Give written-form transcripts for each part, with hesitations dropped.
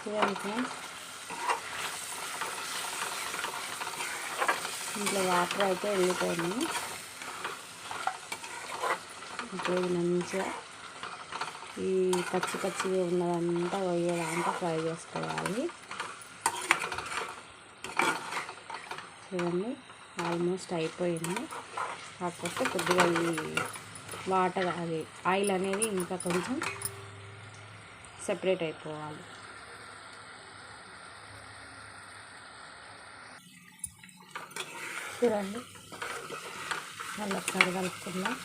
చూడండి ఫ్రెండ్స్, ఇంట్లో వాటర్ అయితే వెళ్ళిపోయింది. ఇప్పుడు మంచిగా ఈ పచ్చి పచ్చిగా ఉన్నదంతా పోయేదాంతా ఫ్రై చేసుకోవాలి. చూడండి, ఆల్మోస్ట్ అయిపోయింది. కాకపోతే కొద్దిగా ఈ వాటర్ అది ఆయిల్ అనేది ఇంకా కొంచెం సెపరేట్ అయిపోవాలి. చూడండి, మళ్ళీ ఒకసారి కలుపుకుందాం.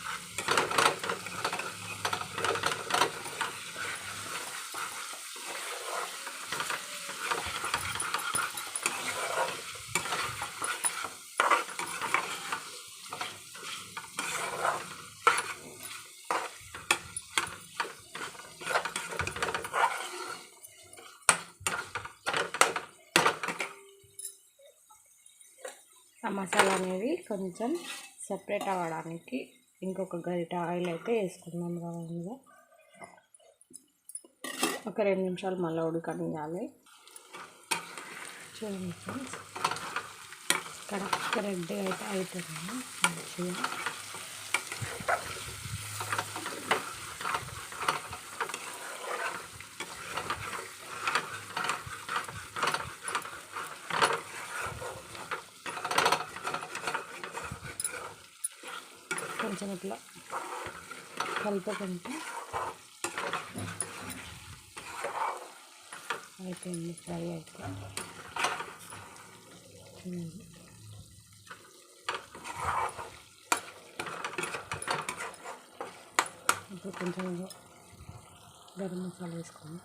ఆ మసాలా అనేది కొంచెం సెపరేట్ అవ్వడానికి ఇంకొక గరిట ఆయిల్ అయితే వేసుకుందాం రౌండ్గా. ఒక 2 నిమిషాలు మళ్ళీ ఉడకనియాలి. చూడండి ఫ్రెండ్స్, కరెక్ట్ రెడ్ అయితే అవుతుంది మంచిగా. కొంచెం ఇట్లా కలుపుకుంటే అయిపోయింది ఫ్రై అయితే. ఇప్పుడు కొంచెం గరం మసాలా వేసుకున్నాం.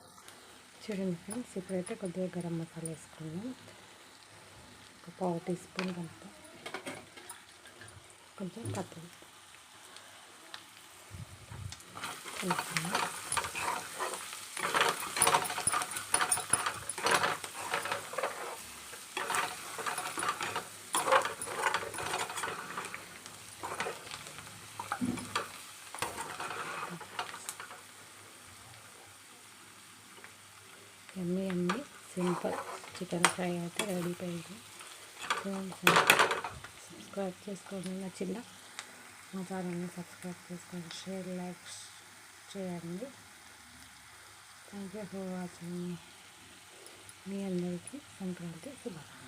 చూడండి ఫ్రెండ్స్, ఇప్పుడైతే కొద్దిగా గరం మసాలా వేసుకున్నాం. ఒక 1/4 టీ స్పూన్ కంటే కొంచెం కత్తిరి వేసుకున్నాం. ఎమ్మి సింపుల్ చికెన్ ఫ్రై అయితే రెడీ అయిపోయింది. సబ్స్క్రైబ్ చేసుకోండి, నచ్చిందా మా ఛానల్ని సబ్స్క్రైబ్ చేసుకోండి, షేర్ లైక్ చేయండి. Thank you for watching. మీ అందరికీ సంక్రాంతి శుభాకాంక్షలు.